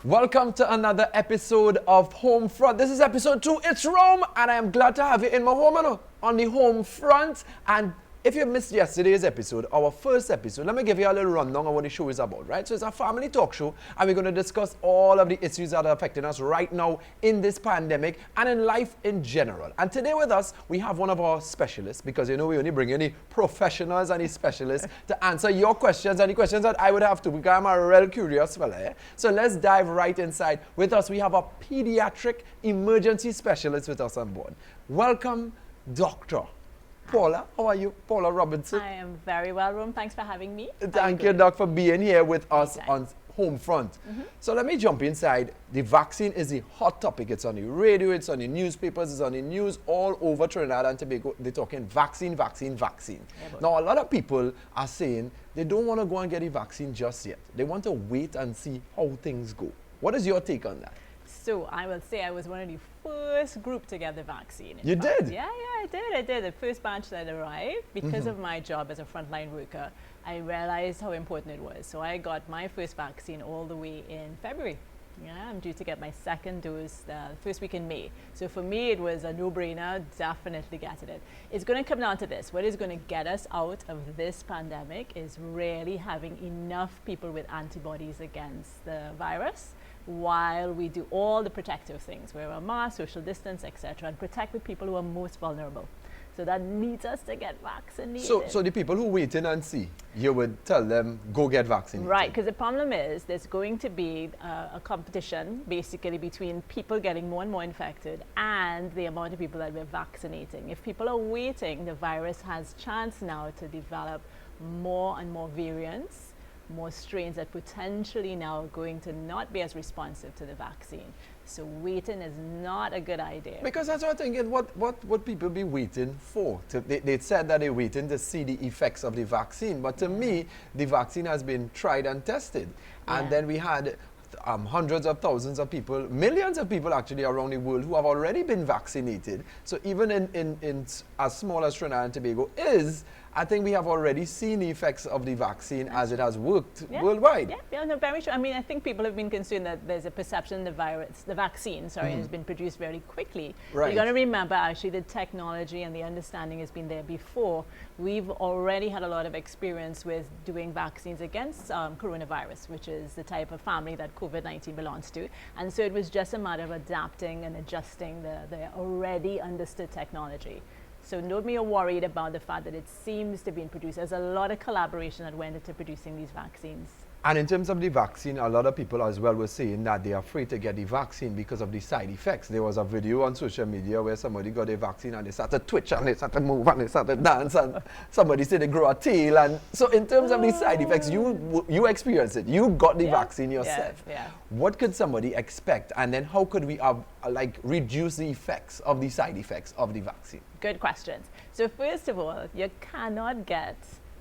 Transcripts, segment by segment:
Welcome to another episode of Home Front. This is episode 2. It's Rome, and I am glad to have you in my home on the home front. And if you missed yesterday's episode, our first episode, let me give you a little rundown on what the show is about, right? So it's a family talk show, and we're going to discuss all of the issues that are affecting us right now in this pandemic and in life in general. And today with us, we have one of our specialists, because you know we only bring in the professionals and the specialists to answer your questions and the questions that I would have to, because I'm a real curious fella. Eh? So let's dive right inside. With us, we have a pediatric emergency specialist with us on board. Welcome, Dr. Paula, how are you? Paula Robertson. I am very well, Rome. Thanks for having me. Thank you, Doc, for being here with us on Home Front. So let me jump inside. The vaccine is the hot topic. It's on the radio, it's on the newspapers, it's on the news all over Trinidad and Tobago. They're talking vaccine. Yeah, now, a lot of people are saying they don't want to go and get the vaccine just yet. They want to wait and see how things go. What is your take on that? So I will say I was one of the first group to get the vaccine. You did? Yeah, I did. The first batch that arrived, because of my job as a frontline worker, I realized how important it was. So I got my first vaccine all the way in February. Yeah, I'm due to get my second dose the first week in May. So for me, it was a no-brainer, definitely getting it. It's going to come down to this. What is going to get us out of this pandemic is really having enough people with antibodies against the virus, while we do all the protective things, wear a mask, social distance, etc., and protect the people who are most vulnerable. So that needs us to get vaccinated. So the people who wait in and see, you would tell them, go get vaccinated. Right, because the problem is there's going to be a competition basically between people getting more and more infected and the amount of people that we're vaccinating. If people are waiting, the virus has chance now to develop more and more variants, more strains that potentially now are going to not be as responsive to the vaccine. So waiting is not a good idea. Because that's what I'm thinking, what would people be waiting for? They said that they're waiting to see the effects of the vaccine, but to me, the vaccine has been tried and tested. And then we had hundreds of thousands of people, millions of people actually around the world who have already been vaccinated. So even in as small as Trinidad and Tobago is, I think we have already seen the effects of the vaccine as it has worked worldwide. Yeah, no, very true. I mean, I think people have been concerned that there's a perception the vaccine, has been produced very quickly. Right. You got to remember, actually, the technology and the understanding has been there before. We've already had a lot of experience with doing vaccines against coronavirus, which is the type of family that COVID-19 belongs to. And so it was just a matter of adapting and adjusting the already understood technology. So don't be worried about the fact that it seems to be produced. There's a lot of collaboration that went into producing these vaccines. And in terms of the vaccine, a lot of people as well were saying that they're afraid to get the vaccine because of the side effects. There was a video on social media where somebody got a vaccine and they started to twitch and they started to move and they started to dance and somebody said they grow a tail. And so in terms of the side effects, you experienced it. You got the vaccine yourself. Yeah. What could somebody expect? And then how could we reduce the effects of the side effects of the vaccine? Good questions. So first of all, you cannot get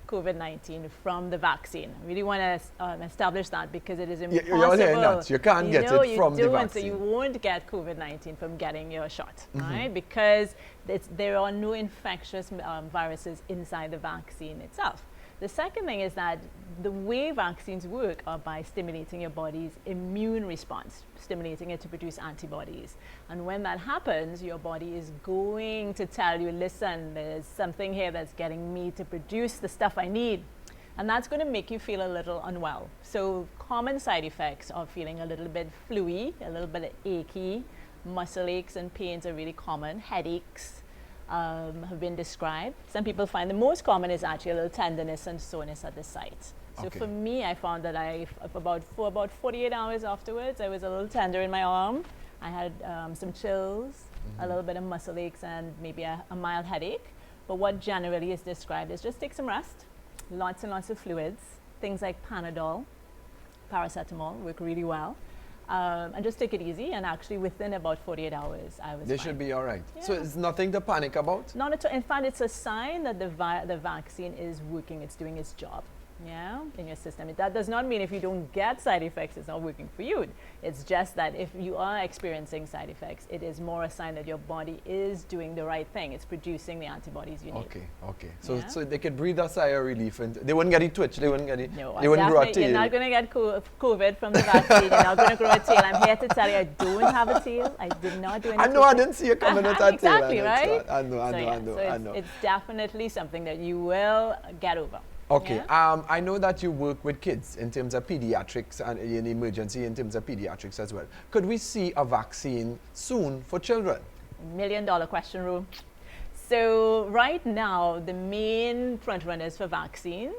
COVID-19 from the vaccine. I really want to establish that because it is impossible. You're saying that you can't get it from the vaccine. So you won't get COVID-19 from getting your shot, right? Because there are no infectious viruses inside the vaccine itself. The second thing is that the way vaccines work are by stimulating your body's immune response, stimulating it to produce antibodies. And when that happens, your body is going to tell you, listen, there's something here that's getting me to produce the stuff I need. And that's going to make you feel a little unwell. So common side effects are feeling a little bit fluey, a little bit achy, muscle aches and pains are really common, headaches have been described. Some people find the most common is actually a little tenderness and soreness at the site. So for me, I found that for about 48 hours afterwards, I was a little tender in my arm. I had some chills, a little bit of muscle aches, and maybe a mild headache. But what generally is described is just take some rest, lots and lots of fluids, things like Panadol, paracetamol work really well. And just take it easy, and actually within about 48 hours, I was fine. Should be all right. Yeah. So it's nothing to panic about? Not at all. In fact, it's a sign that the vaccine is working, it's doing its job. yeah, in your system. That does not mean if you don't get side effects, it's not working for you. It's just that if you are experiencing side effects, it is more a sign that your body is doing the right thing. It's producing the antibodies you need. Okay. So, Yeah. so they could breathe a sigh of relief, and they wouldn't get it twitch. They wouldn't get it. No, They wouldn't grow a definitely, tail. you're not going to get COVID from the vaccine. You're not going to grow a tail. I'm here to tell you, I don't have a tail. I did not do anything. I know. I didn't see you coming with that tail. Exactly, right? I know. I know. It's definitely something that you will get over. Okay. Yeah? I know that you work with kids in terms of pediatrics and in emergency in terms of pediatrics as well. Could we see a vaccine soon for children? $1 million question, Ru. So right now, the main front runners for vaccines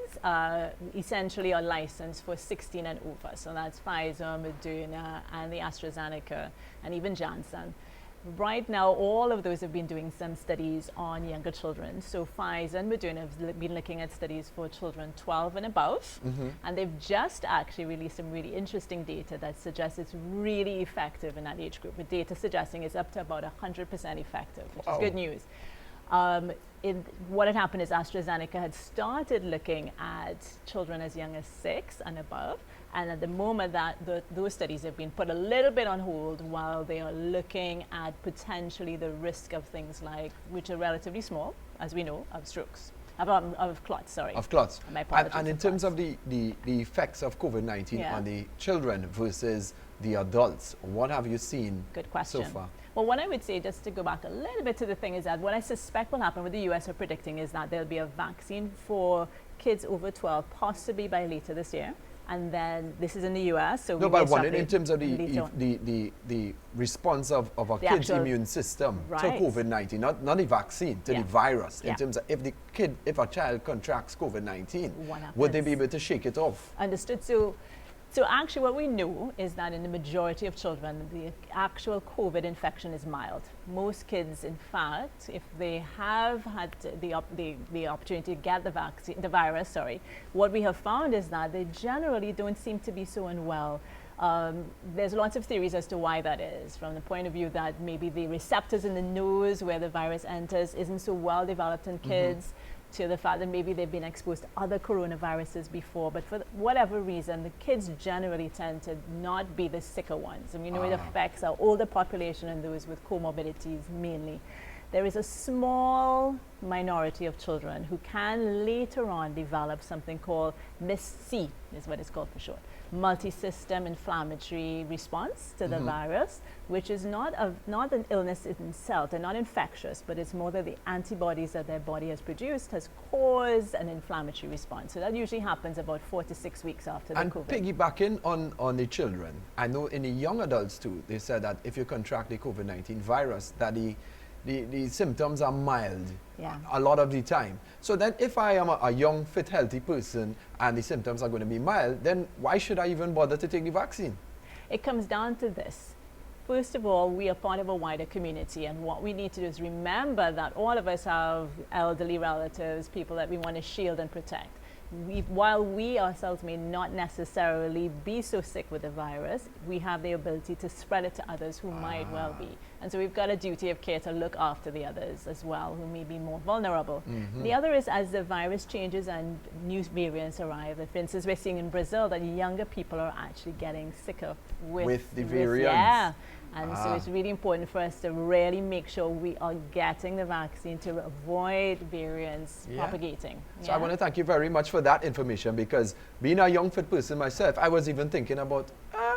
essentially are licensed for 16 and over. So that's Pfizer, Moderna, and the AstraZeneca, and even Janssen. Right now, all of those have been doing some studies on younger children. So Pfizer and Moderna have been looking at studies for children 12 and above. And they've just actually released some really interesting data that suggests it's really effective in that age group, with data suggesting it's up to about 100% effective, which is good news. What had happened is AstraZeneca had started looking at children as young as 6 and above, and at the moment that those studies have been put a little bit on hold while they are looking at potentially the risk of things like, which are relatively small, as we know, of strokes. Of clots, sorry. Of clots. My apologies. And in terms of the effects of COVID-19 on the children versus the adults, what have you seen Good question. so far? Well, what I would say, just to go back a little bit to the thing, is that what I suspect will happen, what the US are predicting, is that there'll be a vaccine for kids over 12, possibly by later this year. And then this is in the US. So no, but in terms of the response of a kid's immune system to COVID-19, not the vaccine, to the virus, in terms of if a child contracts COVID-19, would they be able to shake it off? Understood. So actually what we know is that in the majority of children, the actual COVID infection is mild. Most kids, in fact, if they have had the opportunity to get the virus, what we have found is that they generally don't seem to be so unwell. There's lots of theories as to why that is, from the point of view that maybe the receptors in the nose where the virus enters isn't so well developed in kids, to the fact that maybe they've been exposed to other coronaviruses before, but for whatever reason, the kids generally tend to not be the sicker ones. And we know it affects our older population and those with comorbidities mainly. There is a small minority of children who can later on develop something called MIS-C, is what it's called for short, multi-system inflammatory response to the virus, which is not an illness in itself. They're not infectious, but it's more that the antibodies that their body has produced has caused an inflammatory response. So that usually happens about 4 to 6 weeks after the COVID. And piggybacking on the children, I know in the young adults too, they said that if you contract the COVID-19 virus, that the symptoms are mild a lot of the time. So then if I am a young, fit, healthy person and the symptoms are going to be mild, then why should I even bother to take the vaccine? It comes down to this. First of all, we are part of a wider community, and what we need to do is remember that all of us have elderly relatives, people that we want to shield and protect. While we ourselves may not necessarily be so sick with the virus, we have the ability to spread it to others who might well be. And so we've got a duty of care to look after the others as well, who may be more vulnerable. The other is, as the virus changes and new variants arrive, for instance, we're seeing in Brazil that younger people are actually getting sicker with the variants. And so it's really important for us to really make sure we are getting the vaccine to avoid variants propagating. So I want to thank you very much for that information, because being a young, fit person myself, I was even thinking about,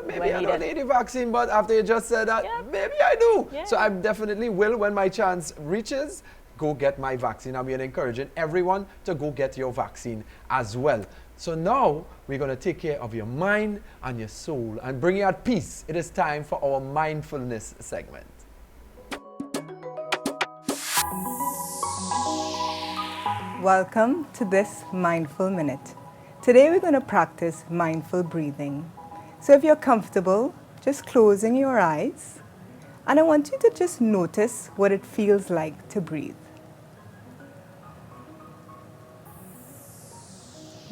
maybe I don't need the vaccine, but after you just said that, maybe I do. So I definitely will, when my chance reaches, go get my vaccine. And we are encouraging everyone to go get your vaccine as well. So now we're going to take care of your mind and your soul and bring you at peace. It is time for our mindfulness segment. Welcome to this Mindful Minute. Today we're going to practice mindful breathing. So if you're comfortable, just closing your eyes, and I want you to just notice what it feels like to breathe.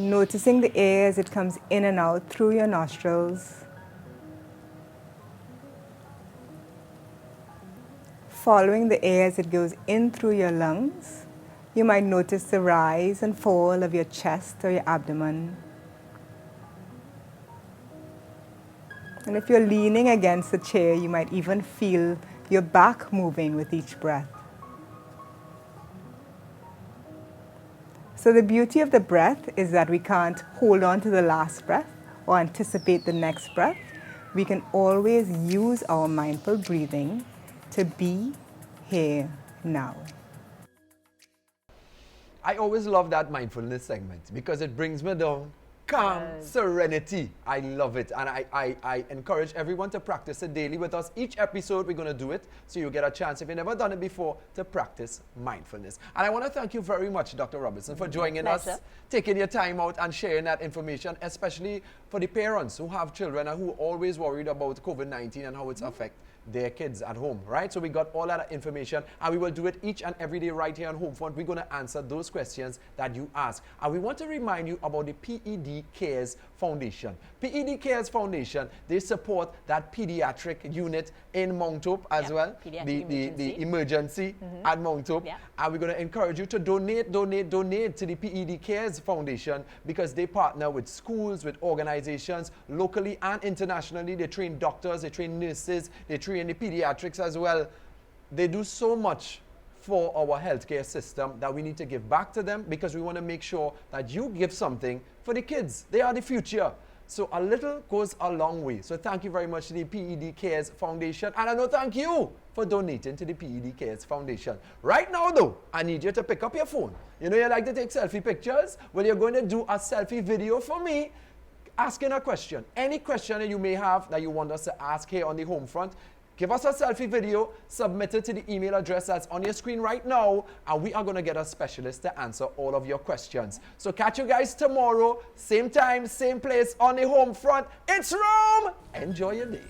Noticing the air as it comes in and out through your nostrils. Following the air as it goes in through your lungs. You might notice the rise and fall of your chest or your abdomen. And if you're leaning against the chair, you might even feel your back moving with each breath. So the beauty of the breath is that we can't hold on to the last breath or anticipate the next breath. We can always use our mindful breathing to be here now. I always love that mindfulness segment because it brings me down calm, serenity. I love it. And I encourage everyone to practice it daily with us. Each episode, we're going to do it. So you get a chance, if you've never done it before, to practice mindfulness. And I want to thank you very much, Dr. Robertson, for joining us, taking your time out and sharing that information, especially for the parents who have children and who are always worried about COVID-19 and how it's affecting their kids at home, right? So we got all that information, and we will do it each and every day right here on Homefront. We're going to answer those questions that you ask. And we want to remind you about the PED Cares Foundation. PED Cares Foundation, they support that pediatric unit in Mount Hope as well, the emergency at Mount Hope. And we're going to encourage you to donate to the PED Cares Foundation because they partner with schools, with organizations, locally and internationally. They train doctors, they train nurses, they train the pediatrics as well. They do so much for our healthcare system that we need to give back to them because we want to make sure that you give something for the kids. They are the future. So a little goes a long way. So thank you very much to the PED Cares Foundation. And I know thank you for donating to the PED Cares Foundation. Right now though, I need you to pick up your phone. You know you like to take selfie pictures? Well, you're going to do a selfie video for me asking a question. Any question that you may have that you want us to ask here on the Homefront, give us a selfie video, submit it to the email address that's on your screen right now, and we are going to get a specialist to answer all of your questions. So catch you guys tomorrow, same time, same place on the Homefront. It's Rome! Enjoy your day.